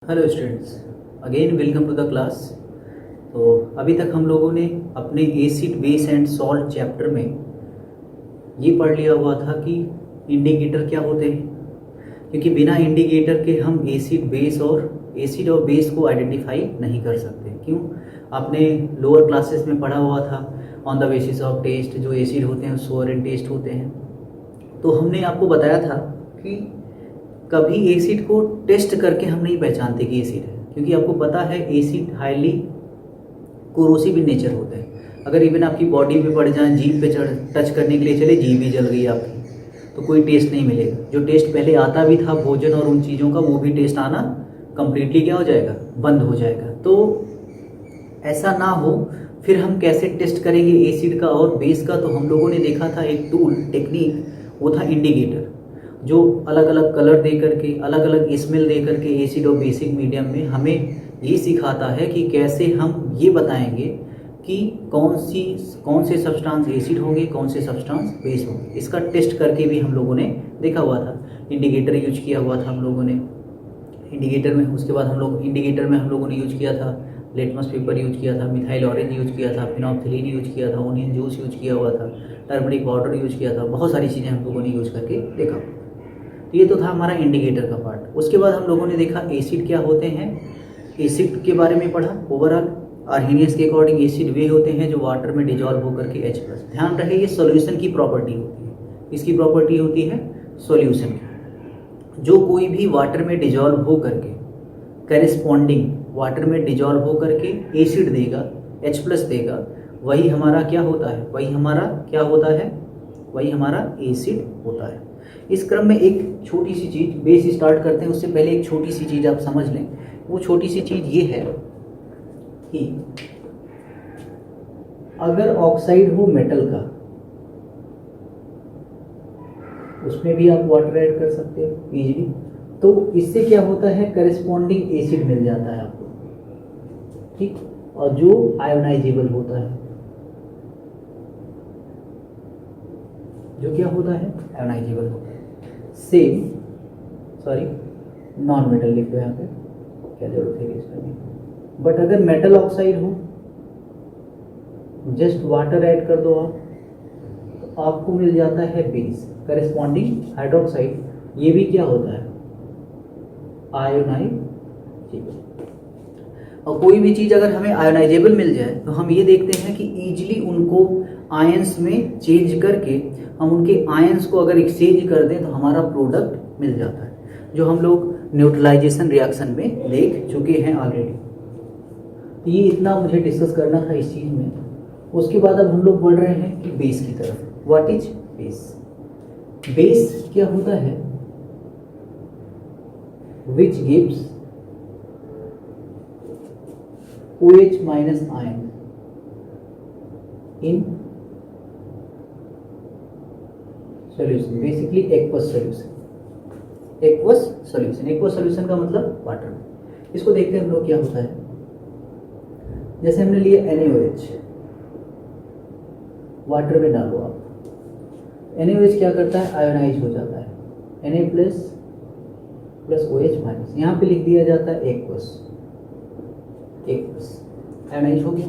Hello students, again welcome to the class. तो अभी तक हम लोगों ने अपने acid base and salt chapter में ये पढ़ लिया हुआ था कि इंडिकेटर क्या होते हैं, क्योंकि बिना इंडिकेटर के हम एसिड और बेस को आइडेंटिफाई नहीं कर सकते। क्यों? आपने लोअर क्लासेस में पढ़ा हुआ था on the basis of taste, जो एसिड होते हैं सोअर एंड टेस्ट होते हैं। तो हमने आपको बताया था कि कभी एसिड को टेस्ट करके हम नहीं पहचानते कि एसिड है, क्योंकि आपको पता है acid highly corrosive in nature होते हैं। अगर इवन आपकी बॉडी पे पड़ जाए, जीभ पे टच करने के लिए चले, जीभ ही जल गई आपकी, तो कोई टेस्ट नहीं मिलेगा। जो टेस्ट पहले आता भी था भोजन और उन चीज़ों का, वो भी टेस्ट आना कंप्लीटली क्या हो जाएगा, बंद हो जाएगा। तो ऐसा ना हो, फिर हम कैसे टेस्ट करेंगे एसिड का और बेस का? तो हम लोगों ने देखा था एक टूल टेक्निक, वो था इंडिकेटर, जो अलग अलग कलर दे करके, अलग अलग स्मेल दे करके एसिड और बेसिक मीडियम में हमें ये सिखाता है कि कैसे हम ये बताएंगे कि कौन से सब्सटेंस एसिड होंगे, कौन से सब्सटेंस बेस होंगे। इसका टेस्ट करके भी हम लोगों ने देखा हुआ था, इंडिकेटर यूज किया हुआ था हम लोगों ने इंडिकेटर में। उसके बाद इंडिकेटर में हम लोगों ने यूज किया था लेटमस पेपर यूज किया था, मिथाइल ऑरेंज यूज किया था, फिनोल्फथलीन यूज किया था, ओनियन जूस यूज किया हुआ था, टर्मरिक पाउडर यूज किया था। बहुत सारी चीज़ें हम लोगों ने यूज करके देखा। तो ये तो था हमारा इंडिकेटर का पार्ट। उसके बाद हम लोगों ने देखा एसिड क्या होते हैं, एसिड के बारे में पढ़ा ओवरऑल। आर्हेनियस के अकॉर्डिंग एसिड वे होते हैं जो वाटर में डिजॉल्व होकर के H+। ध्यान रहे ये सॉल्यूशन की प्रॉपर्टी होती है। इसकी प्रॉपर्टी होती है सॉल्यूशन की। जो कोई भी वाटर में डिजॉल्व हो करके करेस्पॉन्डिंग वाटर में डिजॉल्व हो करके एसिड देगा, H+ देगा, वही हमारा क्या होता है, वही हमारा एसिड होता है। इस क्रम में एक छोटी सी चीज़, बेस स्टार्ट करते हैं उससे पहले एक छोटी सी चीज़ आप समझ लें। वो छोटी सी चीज़ ये है कि अगर ऑक्साइड हो मेटल का, उसमें भी आप वाटर ऐड कर सकते हो इजीली। तो इससे क्या होता है, करेस्पॉन्डिंग एसिड मिल जाता है आपको, ठीक। और जो आयोनाइजेबल होता है, जो क्या होता है, आयोनाइजेबल होता है। सेम, सॉरी नॉन मेटल लिख दो यहाँ पे, क्या जरूरत है इसमें। बट अगर मेटल ऑक्साइड हो, जस्ट वाटर ऐड कर दो आप, तो आपको मिल जाता है बेस, करेस्पॉन्डिंग हाइड्रोक्साइड। ये भी क्या होता है, आयोनाइजेबल। और कोई भी चीज़ अगर हमें आयोनाइजेबल मिल जाए तो हम ये देखते हैं कि ईजिली उनको आयंस में चेंज करके हम उनके आयंस को अगर एक्सचेंज कर दें तो हमारा प्रोडक्ट मिल जाता है, जो हम लोग न्यूट्रलाइजेशन रिएक्शन में देख चुके हैं ऑलरेडी। ये इतना मुझे डिस्कस करना था इस चीज़ में। उसके बाद अब हम लोग बढ़ रहे हैं कि बेस की तरफ। What is base? बेस क्या होता है, which gives OH minus ion in solution, basically aqueous solution। aqueous solution का मतलब वाटर में। इसको देखते हैं हम लोग क्या होता है। जैसे हमने लिया NaOH, वाटर में डालो आप, NaOH क्या करता है, आयोनाइज हो जाता है, Na प्लस OH माइनस, यहाँ पे लिख दिया जाता है एक्वस, आयोनाइज हो गया,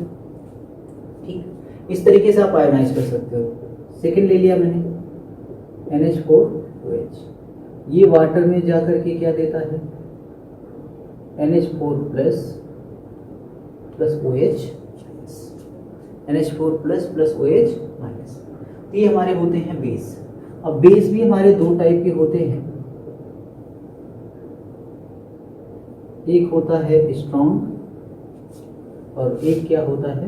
ठीक। इस तरीके से आप आयोनाइज कर सकते हो। सेकंड ले लिया मैंने NH4OH, ये वाटर में जाकर के क्या देता है, NH4 plus OH, NH4 plus OH minus. ये हमारे होते हैं बेस। अब बेस भी हमारे दो टाइप के होते हैं, एक होता है स्ट्रॉन्ग और एक क्या होता है,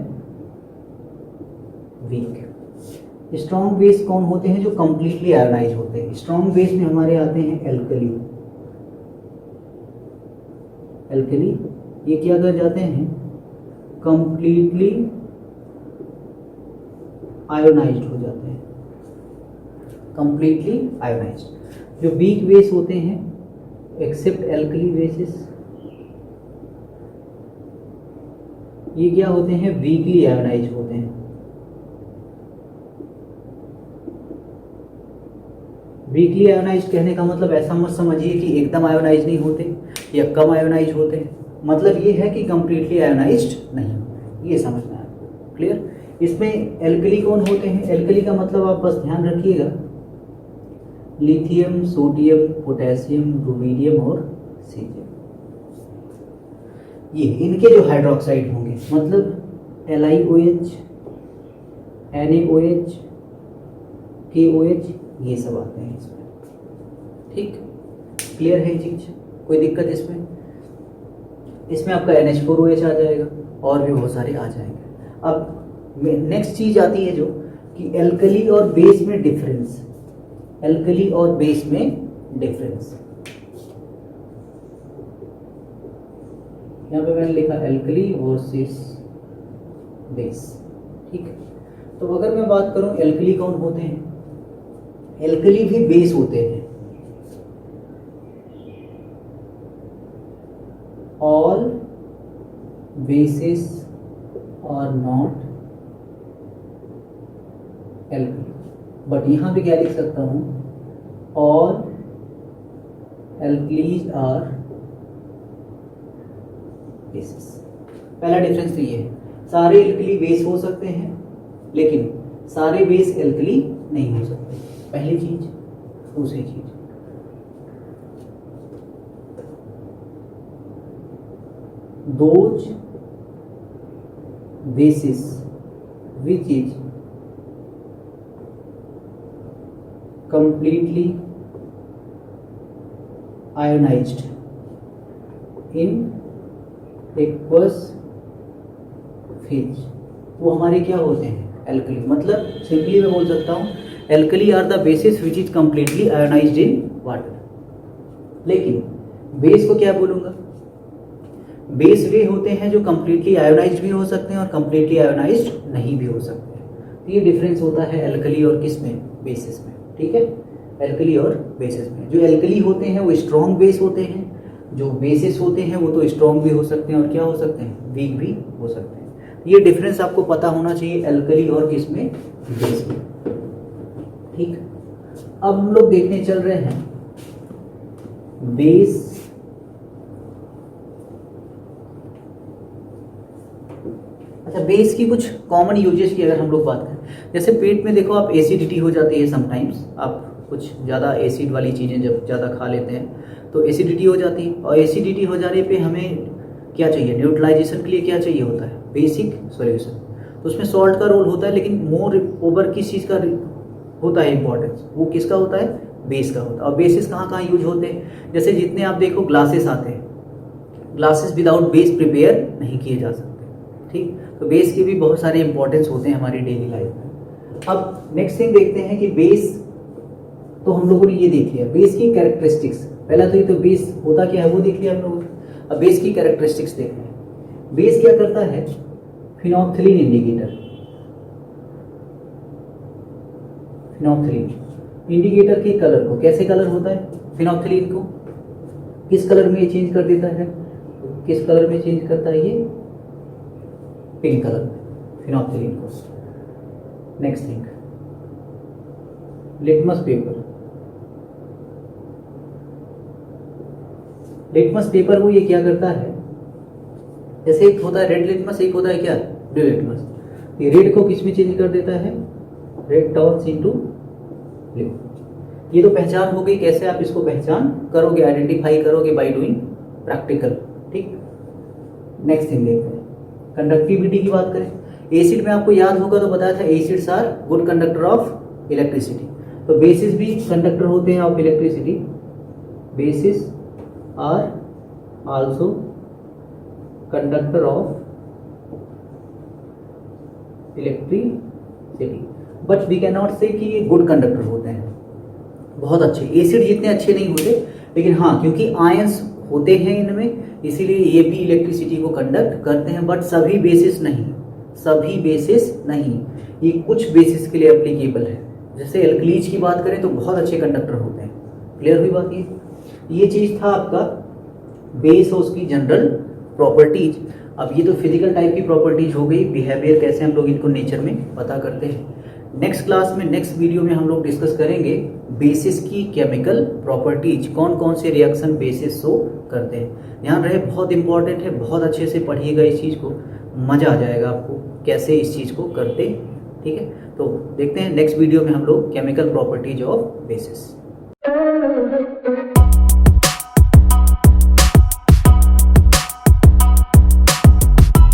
वीक। स्ट्रॉन्ग बेस कौन होते हैं, जो कंप्लीटली आयोनाइज होते हैं। स्ट्रॉन्ग बेस में हमारे आते हैं एल्कली, ये क्या कर जाते हैं, कंप्लीटली आयोनाइज्ड हो जाते हैं, कंप्लीटली आयोनाइज्ड। जो वीक बेस होते हैं, एक्सेप्ट एल्कली बेसिस, ये क्या होते हैं, वीकली आयोनाइज होते हैं। वीकली आयोनाइज कहने का मतलब ऐसा मत समझिए कि एकदम आयोनाइज नहीं होते। या कम आयोनाइज होते हैं, मतलब ये है कि कंप्लीटली आयोनाइज्ड नहीं, ये समझना है आपको। क्लियर? इसमें एल्कली कौन होते हैं? एल्कली का मतलब आप बस ध्यान रखिएगा, लिथियम, सोडियम, पोटेशियम, रुबीडियम और सीजियम, ये इनके जो हाइड्रोक्साइड होंगे, मतलब LiOH, NaOH, KOH, ये सब आते हैं इसमें। ठीक, क्लियर है ये चीज? कोई दिक्कत इसमें? इसमें आपका NH4OH आ जाएगा और भी बहुत सारे आ जाएंगे। अब नेक्स्ट चीज आती है जो कि एल्कली और बेस में डिफरेंस, एल्कली और बेस में डिफरेंस। यहाँ पे मैंने लिखा एल्कली वर्सेस बेस। ठीक, तो अगर मैं बात करूं एल्कली कौन होते हैं, एल्कली भी बेस होते हैं। All bases are not alkali, but यहां पे क्या लिख सकता हूं, ऑल एल्कलीज आर बेसिस। पहला डिफरेंस तो ये है, सारे एल्कली बेस हो सकते हैं लेकिन सारे बेस एल्कली नहीं हो सकते, पहली चीज। दूसरी चीज, those basis which is completely ionized in aqueous phase, वो हमारे क्या होते हैं? एल्कली। मतलब सिंपली मैं बोल सकता हूँ alkali are the bases which is completely ionised in water. लेकिन बेस को क्या बोलूँगा? बेस वे होते हैं जो कंप्लीटली आयोनाइज्ड भी हो सकते हैं और कंप्लीटली आयोनाइज्ड नहीं भी हो सकते हैं। तो ये डिफरेंस होता है एल्कली और किस में? बेसिस में। ठीक है, एल्कली और बेसिस में। जो एल्कली होते हैं वो स्ट्रॉन्ग बेस होते हैं, जो बेसिस होते हैं वो तो स्ट्रॉन्ग भी हो सकते हैं और क्या हो सकते हैं? वीक भी हो सकते हैं। ये डिफरेंस आपको पता होना चाहिए एल्कली और किस में? बेस में। ठीक, अब हम लोग देखने चल रहे हैं बेस अच्छा, बेस की कुछ कॉमन यूजेस की अगर हम लोग बात करें, जैसे पेट में देखो आप एसिडिटी हो जाती है समटाइम्स, आप कुछ ज़्यादा एसिड वाली चीज़ें जब ज़्यादा खा लेते हैं तो एसिडिटी हो जाती है, और एसिडिटी हो जाने पे हमें क्या चाहिए? न्यूट्रलाइजेशन के लिए क्या चाहिए होता है? Basic solution. तो उसमें सॉल्ट का रोल होता है, लेकिन मोर ओवर किस चीज़ का होता है इंपॉर्टेंस? वो किसका होता है? बेस का होता है। और बेसिस कहाँ कहाँ यूज होते हैं? जैसे जितने आप देखो ग्लासेस आते हैं, ग्लासेस विदाउट बेस प्रिपेयर नहीं किए जा सकते। ठीक, तो बेस के भी बहुत सारे इंपॉर्टेंस होते हैं हमारी डेली लाइफ में। अब नेक्स्ट थिंग देखते हैं कि बेस, तो हम लोगों ने ये देख लिया बेस की कैरेक्टरिस्टिक्स। पहला तो ये तो बेस होता क्या है वो देख लिया हम लोगों ने। अब बेस की कैरेक्टरिस्टिक्स देखते हैं। बेस क्या करता है? फिनोल्फ्थलीन इंडिकेटर, फिनोल्फ्थलीन इंडिकेटर के कलर को, कैसे कलर होता है फिनोल्फ्थलीन को? किस कलर में ये चेंज कर देता है? किस कलर में चेंज करता है ये? पिंक कलर में फिनोल्फ्थलीन को। Next thing, litmus paper. Litmus paper को ये क्या करता है? जैसे एक होता है रेड लिटमस, एक होता है क्या? Blue litmus. ये रेड को किस में चेंज कर देता है? Red turns into blue. ये तो पहचान हो गई, कैसे आप इसको पहचान करोगे, आइडेंटिफाई करोगे? By doing practical. ठीक, नेक्स्ट थिंग देखते हैं, कंडक्टिविटी की बात करें। एसिड में आपको याद होगा तो बताया था acids are good conductor of electricity, तो बेसिस भी कंडक्टर होते हैं of electricity. Bases are also conductor of electricity, but we can not say कि ये गुड कंडक्टर होते हैं, बहुत अच्छे। एसिड जितने अच्छे नहीं होते, लेकिन हाँ क्योंकि आयंस होते हैं इनमें इसीलिए ये भी इलेक्ट्रिसिटी को कंडक्ट करते हैं, बट सभी बेसिस नहीं, सभी बेसिस नहीं, ये कुछ बेसिस के लिए एप्लीकेबल है। जैसे एल्कलीज की बात करें तो बहुत अच्छे कंडक्टर होते हैं। क्लियर हुई बात? ये चीज था आपका बेस और उसकी जनरल प्रॉपर्टीज। अब ये तो फिजिकल टाइप की प्रॉपर्टीज हो गई, बिहेवियर कैसे हम लोग इनको नेचर में पता करते हैं। नेक्स्ट क्लास में, नेक्स्ट वीडियो में हम लोग डिस्कस करेंगे बेसिस की केमिकल प्रॉपर्टीज, कौन कौन से रिएक्शन बेसिस शो करते हैं। ध्यान रहे, बहुत इंपॉर्टेंट है, बहुत अच्छे से पढ़िएगा इस चीज़ को, मज़ा आ जाएगा आपको कैसे इस चीज़ को करते। ठीक है, तो देखते हैं नेक्स्ट वीडियो में हम लोग केमिकल प्रॉपर्टीज ऑफ बेसिस।